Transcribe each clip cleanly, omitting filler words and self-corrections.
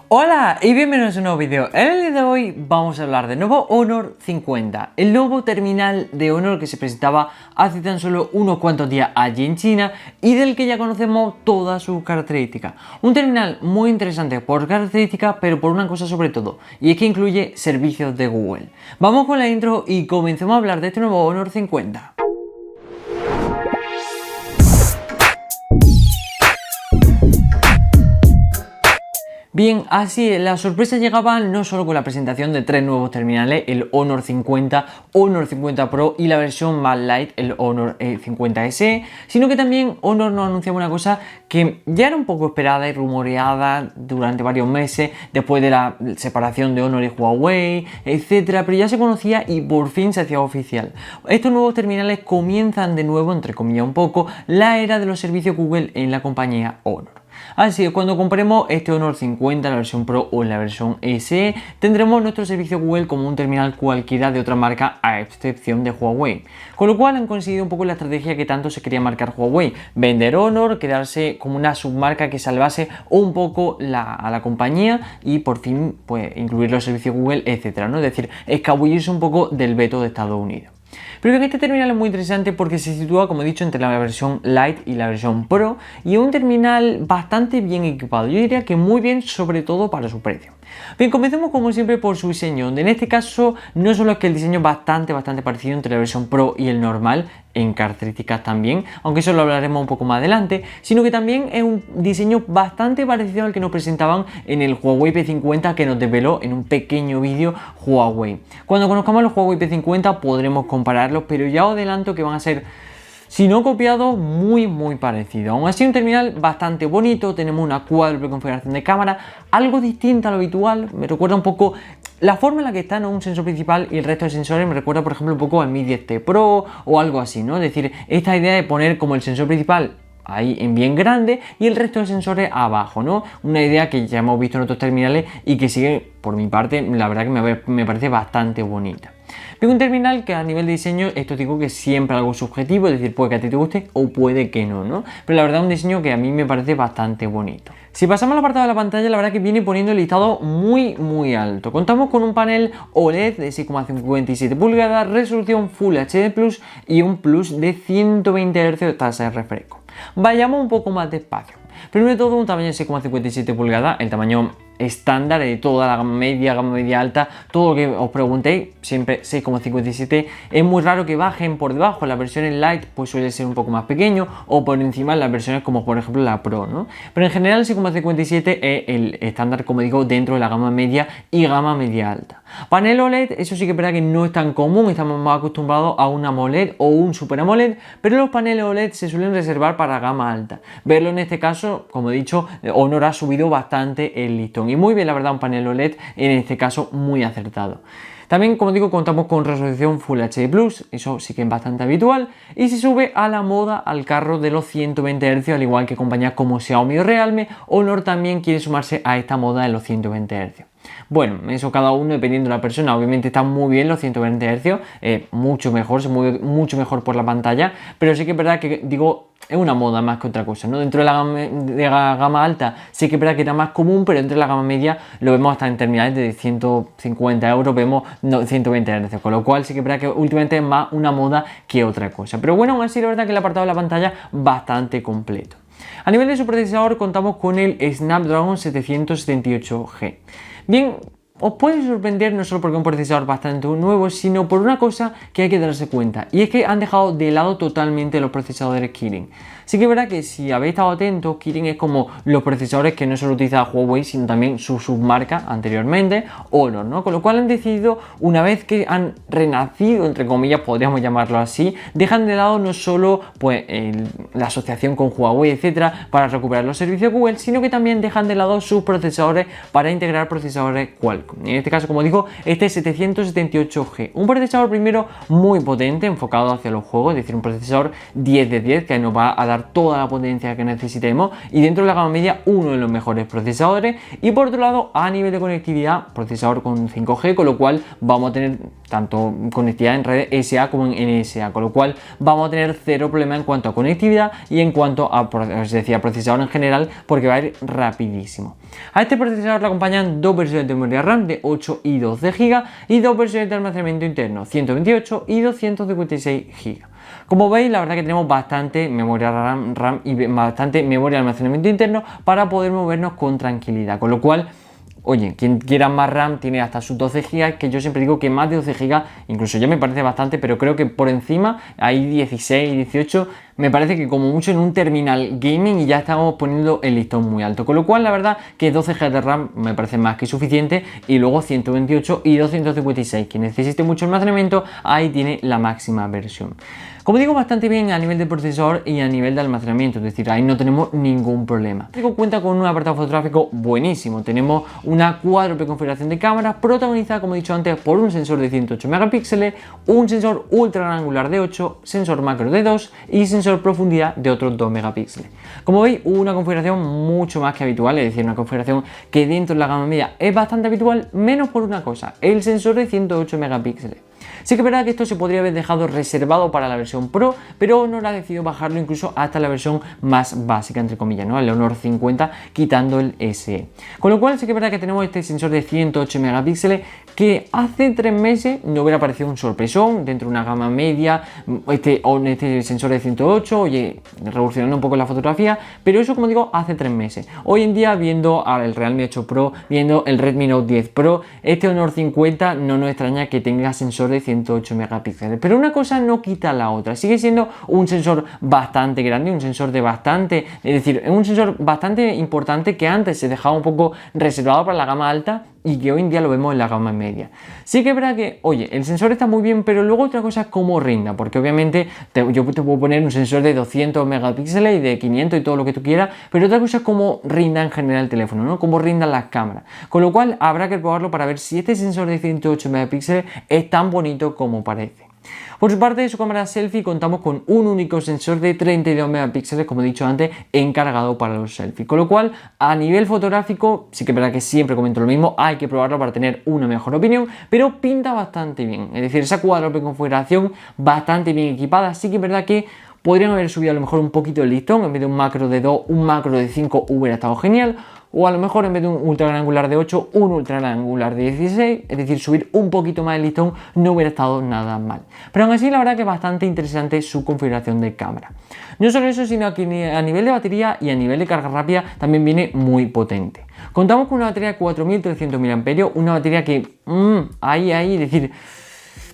Hola y bienvenidos a un nuevo vídeo. En el día de hoy vamos a hablar del nuevo Honor 50, el nuevo terminal de Honor que se presentaba hace tan solo unos cuantos días allí en China y del que ya conocemos todas sus características. Un terminal muy interesante por características, pero por una cosa sobre todo, y es que incluye servicios de Google. Vamos con la intro y comencemos a hablar de este nuevo Honor 50. Bien, así es, la sorpresa llegaba no solo con la presentación de tres nuevos terminales, el Honor 50, Honor 50 Pro y la versión más light, el Honor 50 SE, sino que también Honor nos anunciaba una cosa que ya era un poco esperada y rumoreada durante varios meses, después de la separación de Honor y Huawei, etcétera, pero ya se conocía y por fin se hacía oficial. Estos nuevos terminales comienzan de nuevo, entre comillas un poco, la era de los servicios Google en la compañía Honor. Así que cuando compremos este Honor 50, la versión Pro o la versión SE, tendremos nuestro servicio Google como un terminal cualquiera de otra marca a excepción de Huawei. Con lo cual han conseguido un poco la estrategia que tanto se quería marcar Huawei, vender Honor, quedarse como una submarca que salvase un poco a la compañía y por fin pues incluir los servicios Google, etcétera, ¿no? Es decir, escabullirse un poco del veto de Estados Unidos. Pero bien, este terminal es muy interesante porque se sitúa, como he dicho, entre la versión Lite y la versión Pro y es un terminal bastante bien equipado, yo diría que muy bien, sobre todo para su precio. Bien, comencemos como siempre por su diseño, donde en este caso no solo es que el diseño es bastante parecido entre la versión Pro y el normal, en características también, aunque eso lo hablaremos un poco más adelante, sino que también es un diseño bastante parecido al que nos presentaban en el Huawei P50 que nos desveló en un pequeño vídeo Huawei. Cuando conozcamos los Huawei P50 podremos compararlos, pero ya os adelanto que van a ser, si no copiado, muy parecido. Aún así, un terminal bastante bonito, tenemos una cuádruple configuración de cámara, algo distinta a lo habitual, me recuerda un poco la forma en la que está, ¿no? Un sensor principal y el resto de sensores me recuerda, por ejemplo, un poco al Mi 10T Pro o algo así, ¿no? Es decir, esta idea de poner como el sensor principal ahí en bien grande y el resto de sensores abajo, ¿no? Una idea que ya hemos visto en otros terminales y que sigue, por mi parte, la verdad que me parece bastante bonita. Tengo un terminal que a nivel de diseño, esto digo que es siempre algo subjetivo, es decir, puede que a ti te guste o puede que no, ¿no? Pero la verdad es un diseño que a mí me parece bastante bonito. Si pasamos al apartado de la pantalla, la verdad que viene poniendo el listado muy alto. Contamos con un panel OLED de 6,57 pulgadas, resolución Full HD Plus y un plus de 120 Hz de tasa de refresco. Vayamos un poco más despacio. Primero de todo, un tamaño de 6,57 pulgadas, el tamaño estándar de toda la gama media alta, todo lo que os preguntéis, siempre 6,57. Es muy raro que bajen por debajo. Las versiones Lite pues suele ser un poco más pequeño o por encima en las versiones como por ejemplo la Pro, ¿no? Pero en general 6,57 es el estándar, como digo, dentro de la gama media y gama media alta. Panel OLED, eso sí que es verdad que no es tan común, estamos más acostumbrados a un AMOLED o un Super AMOLED, pero los paneles OLED se suelen reservar para gama alta. Verlo en este caso, como he dicho, Honor ha subido bastante el listón y muy bien, la verdad, un panel OLED en este caso muy acertado. También, como digo, contamos con resolución Full HD Plus, eso sí que es bastante habitual, y se sube a la moda al carro de los 120 Hz, al igual que compañías como Xiaomi o Realme. Honor también quiere sumarse a esta moda de los 120 Hz. Bueno, eso cada uno dependiendo de la persona. Obviamente están muy bien los 120 Hz, mucho mejor, se mueve mucho mejor por la pantalla, pero sí que es verdad que, digo, es una moda más que otra cosa, ¿no? Dentro de la gama alta sí que es verdad que era más común, pero dentro de la gama media lo vemos hasta en terminales de 150 euros, vemos 120 Hz, con lo cual sí que es verdad que últimamente es más una moda que otra cosa. Pero bueno, aún así la verdad que el apartado de la pantalla bastante completo. A nivel de su procesador contamos con el Snapdragon 778G. Bien, os puede sorprender no solo porque es un procesador bastante nuevo, sino por una cosa que hay que darse cuenta, y es que han dejado de lado totalmente los procesadores Kirin. Sí que es verdad que si habéis estado atentos, Kirin es como los procesadores que no solo utiliza Huawei, sino también su submarca anteriormente, Honor, ¿no? Con lo cual han decidido, una vez que han renacido, entre comillas, podríamos llamarlo así, dejan de lado no solo pues, la asociación con Huawei, etcétera, para recuperar los servicios Google, sino que también dejan de lado sus procesadores para integrar procesadores Qualcomm. En este caso, como digo, este es 778G, un procesador primero muy potente, enfocado hacia los juegos, es decir, un procesador 10 de 10 que nos va a dar dar toda la potencia que necesitemos, y dentro de la gama media uno de los mejores procesadores. Y por otro lado, a nivel de conectividad, procesador con 5G, con lo cual vamos a tener tanto conectividad en redes SA como en NSA, con lo cual vamos a tener cero problema en cuanto a conectividad y en cuanto a, os decía, procesador en general, porque va a ir rapidísimo. A este procesador le acompañan dos versiones de memoria RAM de 8 y 12 GB y dos versiones de almacenamiento interno, 128 y 256 GB. Como veis, la verdad que tenemos bastante memoria RAM y bastante memoria de almacenamiento interno para poder movernos con tranquilidad, con lo cual, oye, quien quiera más RAM tiene hasta sus 12 GB, que yo siempre digo que más de 12 GB, incluso ya me parece bastante, pero creo que por encima hay 16, 18, me parece que como mucho en un terminal gaming, y ya estamos poniendo el listón muy alto, con lo cual la verdad que 12 GB de RAM me parece más que suficiente, y luego 128 y 256, quien necesite mucho almacenamiento, ahí tiene la máxima versión. Como digo, bastante bien a nivel de procesador y a nivel de almacenamiento, es decir, ahí no tenemos ningún problema. Cuenta con un apartado fotográfico buenísimo, tenemos una cuádruple configuración de cámaras protagonizada, como he dicho antes, por un sensor de 108 megapíxeles, un sensor ultra gran angular de 8, sensor macro de 2 y sensor profundidad de otros 2 megapíxeles. Como veis, una configuración mucho más que habitual, es decir, una configuración que dentro de la gama media es bastante habitual, menos por una cosa, el sensor de 108 megapíxeles. Sí que es verdad que esto se podría haber dejado reservado para la versión Pro, pero Honor ha decidido bajarlo incluso hasta la versión más básica, entre comillas, ¿no? El Honor 50, quitando el SE. Con lo cual sí que es verdad que tenemos este sensor de 108 megapíxeles que hace 3 meses no hubiera parecido un sorpresón dentro de una gama media, este sensor de 108, oye, revolucionando un poco la fotografía, pero eso, como digo, hace 3 meses. Hoy en día, viendo el Realme 8 Pro, viendo el Redmi Note 10 Pro, este Honor 50 no nos extraña que tenga sensor de 108 megapíxeles, pero una cosa no quita la otra, sigue siendo un sensor bastante grande, un sensor de bastante, es decir, un sensor bastante importante que antes se dejaba un poco reservado para la gama alta y que hoy en día lo vemos en la gama media. Sí que es verdad que, oye, el sensor está muy bien, pero luego otra cosa es cómo rinda, porque obviamente yo te puedo poner un sensor de 200 megapíxeles y de 500 y todo lo que tú quieras, pero otra cosa es cómo rinda en general el teléfono, ¿no? Cómo rindan las cámaras. Con lo cual habrá que probarlo para ver si este sensor de 108 megapíxeles es tan bonito como parece. Por su parte, de su cámara selfie contamos con un único sensor de 32 megapíxeles, como he dicho antes, encargado para los selfies. Con lo cual, a nivel fotográfico, sí que es verdad que siempre comento lo mismo, hay que probarlo para tener una mejor opinión, pero pinta bastante bien. Es decir, esa cuádruple configuración bastante bien equipada. Sí que es verdad que podrían haber subido a lo mejor un poquito el listón, en vez de un macro de 2, un macro de 5 hubiera estado genial. O a lo mejor en vez de un ultra gran angular de 8, un ultra gran angular de 16, es decir, subir un poquito más el listón no hubiera estado nada mal. Pero aún así, la verdad que es bastante interesante su configuración de cámara. No solo eso, sino que a nivel de batería y a nivel de carga rápida también viene muy potente. Contamos con una batería de 4300 mAh, una batería que, es decir,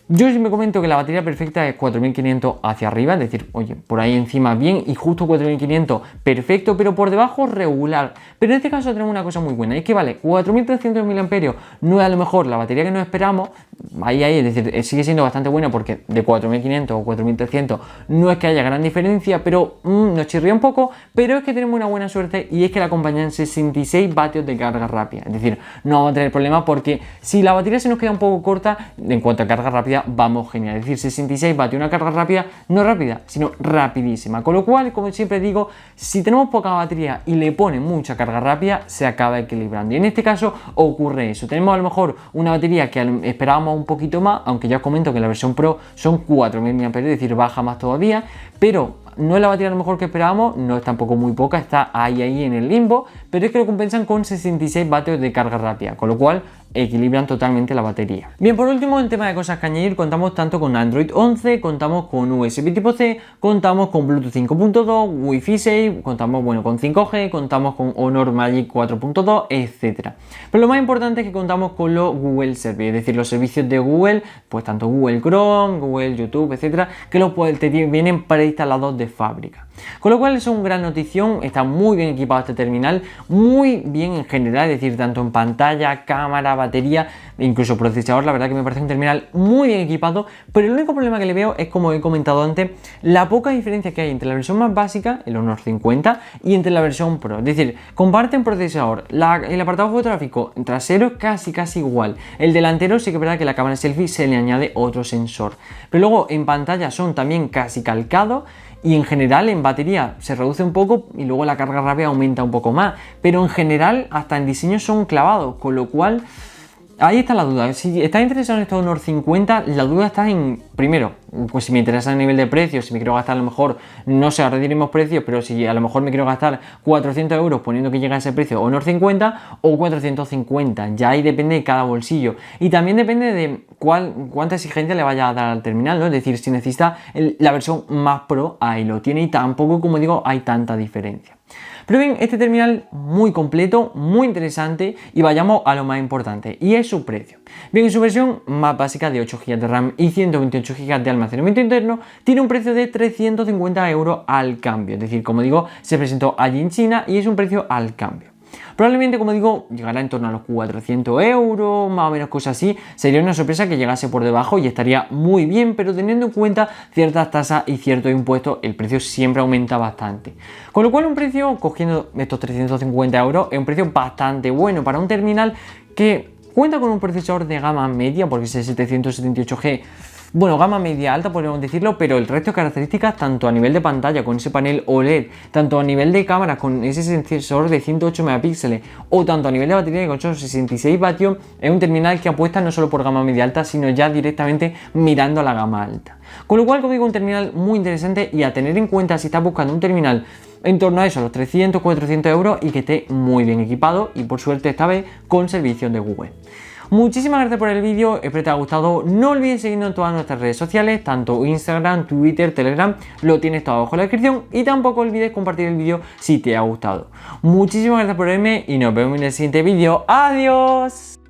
yo siempre comento que la batería perfecta es 4500 hacia arriba, es decir, oye, por ahí encima bien, y justo 4500 perfecto, pero por debajo regular. Pero en este caso tenemos una cosa muy buena, y es que vale, 4300 mAh no es a lo mejor la batería que nos esperamos, es decir, sigue siendo bastante buena porque de 4500 o 4300 no es que haya gran diferencia, pero nos chirría un poco, pero es que tenemos una buena suerte y es que la acompañan 66 vatios de carga rápida, es decir, no vamos a tener problemas porque si la batería se nos queda un poco corta, en cuanto a carga rápida, vamos genial, es decir, 66 vatios, una carga rápida, no rápida, sino rapidísima, con lo cual, como siempre digo, si tenemos poca batería y le ponen mucha carga rápida, se acaba equilibrando, y en este caso ocurre eso, tenemos a lo mejor una batería que esperábamos un poquito más, aunque ya os comento que en la versión Pro son 4000 mAh, es decir, baja más todavía, pero no es la batería a lo mejor que esperábamos, no es tampoco muy poca, está ahí en el limbo, pero es que lo compensan con 66 vatios de carga rápida, con lo cual equilibran totalmente la batería. Bien, por último, en tema de cosas que añadir, contamos tanto con Android 11, contamos con USB tipo C, contamos con Bluetooth 5.2, Wi-Fi 6, contamos con 5G, contamos con Honor Magic 4.2, etc. Pero lo más importante es que contamos con los Google Services, es decir, los servicios de Google, pues tanto Google Chrome, Google YouTube, etcétera, que vienen preinstalados de fábrica. Con lo cual es una gran notición, está muy bien equipado este terminal, muy bien en general, es decir, tanto en pantalla, cámara, batería, incluso procesador, la verdad que me parece un terminal muy bien equipado, pero el único problema que le veo es, como he comentado antes, la poca diferencia que hay entre la versión más básica, el Honor 50, y entre la versión Pro. Es decir, comparten procesador, el apartado fotográfico trasero es casi igual, el delantero sí que es verdad que la cámara selfie se le añade otro sensor, pero luego en pantalla son también casi calcados. y en general en batería se reduce un poco y luego la carga rápida aumenta un poco más, pero en general hasta en diseño son clavados, con lo cual ahí está la duda. Si estás interesado en este Honor 50, la duda está en, primero, pues si me interesa el nivel de precio, si me quiero gastar a lo mejor, no sé, ahora diremos precios, pero si a lo mejor me quiero gastar 400 euros poniendo que llega a ese precio Honor 50 o 450, ya ahí depende de cada bolsillo. Y también depende de cuánta exigencia le vaya a dar al terminal, ¿no? Es decir, si necesita la versión más Pro, ahí lo tiene y tampoco, como digo, hay tanta diferencia. Pero bien, este terminal muy completo, muy interesante y vayamos a lo más importante y es su precio. Bien, en su versión más básica de 8 GB de RAM y 128 GB de almacenamiento interno tiene un precio de 350 euros al cambio, es decir, como digo, se presentó allí en China y es un precio al cambio. Probablemente, como digo, llegará en torno a los 400 euros, más o menos cosas así. Sería una sorpresa que llegase por debajo y estaría muy bien, pero teniendo en cuenta ciertas tasas y ciertos impuestos, el precio siempre aumenta bastante. Con lo cual, un precio, cogiendo estos 350 euros, es un precio bastante bueno para un terminal que cuenta con un procesador de gama media, porque es el 778G. Bueno, gama media alta podríamos decirlo, pero el resto de características, tanto a nivel de pantalla con ese panel OLED, tanto a nivel de cámara con ese sensor de 108 megapíxeles o tanto a nivel de batería con 66 vatios, es un terminal que apuesta no solo por gama media alta, sino ya directamente mirando a la gama alta. Con lo cual, como digo, un terminal muy interesante y a tener en cuenta si estás buscando un terminal en torno a eso, los 300-400 euros y que esté muy bien equipado y por suerte esta vez con servicio de Google. Muchísimas gracias por el vídeo, espero que te haya gustado. No olvides seguirnos en todas nuestras redes sociales, tanto Instagram, Twitter, Telegram, lo tienes todo abajo en la descripción y tampoco olvides compartir el vídeo si te ha gustado. Muchísimas gracias por verme y nos vemos en el siguiente vídeo. ¡Adiós!